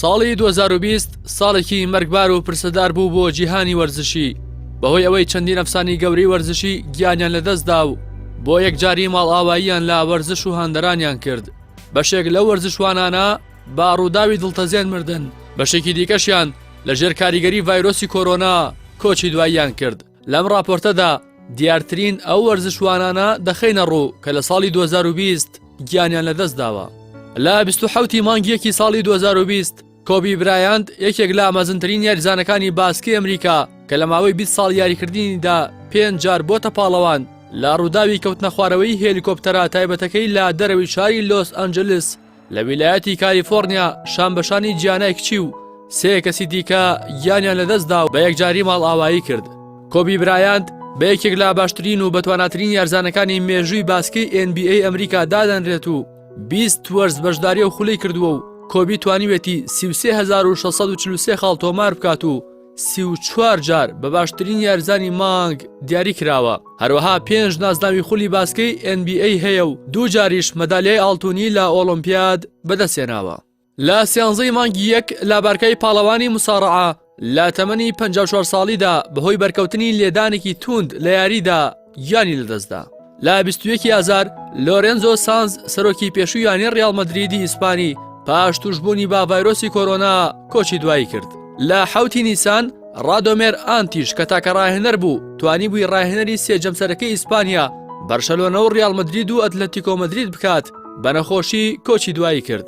ساڵی 2020 ساڵێکی مەرگبار و پرسەدار بوو بۆ جیهانی وەرزشی بەهۆی ئەوەی چەندین ئەفسانی گەورەی وەرزشی گیانیان لەدەستدا و بۆ یەکجاری ماڵئاواییان لا وەرزش و هەندەرانیان کرد. بەشێک لەو وەرزشوانانە با ڕووداوی دڵتەزێن مردن، بەشێکی دیکەشیان لەژێر کاریگەری ڤایرۆسی کۆرۆنا کۆچی دواییان کرد. لەم راپۆرتەدا دیارترین ئەو وەرزشوانانە دەخەینە ڕوو کە لە ساڵی 2020 گیانیان لەدەست داوە. لە 27 مانگیەکی ساڵی 2020 کۆبی برایانت یەکێک لە ئامەزنترین یاریزانەکانی باسکی ئەمریکا کە لە ماوەی 20 ساڵ یاریکردنیدا 5 جار بۆتە پاڵەوان لە ڕووداوی کەوتنە خوارەوەی هێلیکۆپتەرە تایبەتەکەی لە دەرەوەی شاری لۆس ئەنجلس لە ویلایەتی کالیفۆرنیا شانبەشانی گیانای کچی و 3 کەسی دیکە گیانیان لەدەستدا و بە یەکجاری ماڵئاوایی کرد. کۆبی برایانت بە یەکێک لە باشترین و بەتواناترین یارزانەکانی مێژووی باسکی NBA ئەمریکا دادەنرێت و 20 وەرز بەشداری و خولەی کردووە و کۆبی توانیوێتی 33643 خاڵ تۆمار بکات و 34 جار بە باشترین یارزانی مانگ دیاری کراوە. هەروەها 5 نازناوی خولی باسکەی NBA هەیە و 2 جاریش مەدالیای ئاڵتوونی لە ئۆلۆمپیاد بەدەستێناوە. لە 13 مانگی یەک لابارکەی پاڵەوانی موساڕعە لە تەمەنی 54 ساڵیدا بەهۆی بەرکەوتنی لێدانێکی توند لە یاریدا گیانی لەدەستدا. لە 21 ئازار لۆرێنزۆ سانز سەرۆکی پێشوویانی ڕیاڵ مەدریدی ئیسپانی پاش توشبوونی با ڤایرۆسی کۆرۆنا کۆچی دوایی کرد. لە 7 نیسان ڕادۆمێر ئانتیش کە تاکە ڕاهێنەر بوو توانی بووی ڕاهێنەری سێجەمسەرەکەی ئیسپانیا بەرشەلۆنە و ڕیاڵ مەدرید و ئەتلەتیکۆ مەدرید بکات بە نەخۆشی کۆچی دوایی کرد.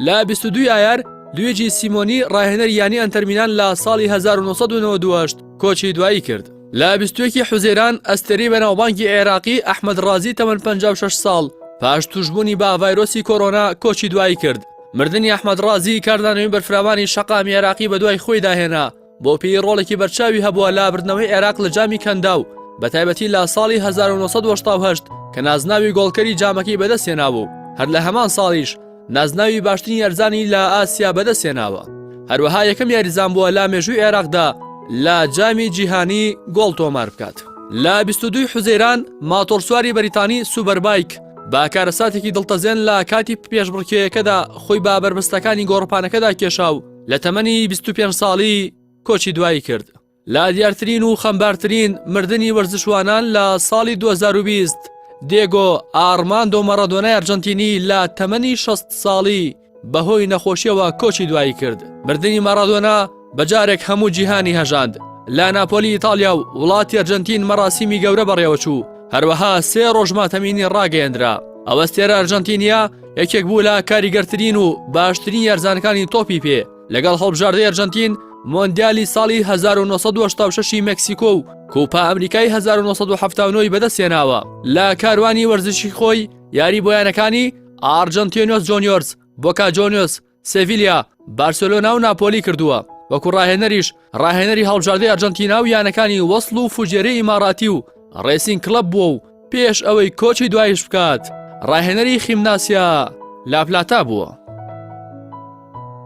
لە 22 ئایار لوێجی سیمۆنی ڕاهێنەر یانی ئەنتەرمینان لە ساڵی 1992 کۆچی دوایی کرد. لە 21 حوزێران ئەستێری بەناوبانکی عێراقی ئەحمەد ڕازی تەمەن 56 ساڵ پاش توشبوونی با ڤایرۆسی کۆرۆنا کۆچی دوایی کرد. مردنی ئەحمەد ڕازی کاردانەوەی بەرفراوانی شەقامی عێراقی بە دوای خۆی داهێنا بۆ پێی ڕۆڵێکی بەرچاوی هەبووە لە بردنەوەی عێراق لە جامی کەندا و بە تایبەتی لە ساڵی 1970 کە نازناوی گۆڵکەری جامەکەی بەدەستێنابوو. هەر لە هەمان ساڵیش نازناوی باشترین یارزانی لە ئاسیا بەدەستێناوە. هەروەها یەکەم یاریزان بووە لە مێژووی عێراقدا لە جامی جیهانی گۆڵ تۆمار بکات. لە 22 حوزێران ماتۆرسواری بەریتانی سوبەربایک با کارەساتێکی دڵتەزێن لە کاتی پێشبڕکێیەکەدا خۆی با بربەستەکانی گۆڕپانەکەدا کێشا و لە تەمەنی 25 ساڵی کۆچی دوایی کرد. لە دیارترین و خەمبارترین مردنی وەرزشوانان لە ساڵی 2020 دێگۆ ئارماندۆ مەرەدۆنای ئەرجەنتینی لە تەمەنی 60 ساڵی بەهۆی نەخۆشیەوە کۆچی دوایی کرد. مردنی مەرەدۆنا بەجارێک هەموو جیهانی هەژاند. لە ناپۆلی ئیتالیا و وڵاتی ئەرجەنتین مەراسیمی گەورە بەڕێوەچوو. هەروەها 3 ڕۆژ ماتەمینی ڕاگەیەندرا. ئەوەستێرە ئەرجەنتینیا یەکێک بوو لە کاریگەرترین و باشترین یارزانەکانی تۆپی پێ لەگەڵ هەڵبژاردەی ئەرجەنتین مۆندیالی ساڵی 1986 مەکسیکۆ و کۆپا ئەمریکای 1979 بەدەستێناوە. لە کاروانی وەرزشی خۆی یاری بۆیانەکانی ئارجنتینۆس جۆنیۆرز، بۆکا جۆنیۆس، سێڤیلیا، بارسلۆنا و ناپۆلی کردووە. وەکو ڕاهێنەریش ڕاهێنەری هەڵبژاردەی ئەرجەنتینا و یانەکانی وەسڵ و فوجێرەی ئیماراتی و ڕێسینگ کلەب بووە و پێش ئەوەی کۆچی دوایش بکات ڕاهێنەری خیمناسیا لاپلاتا بووە.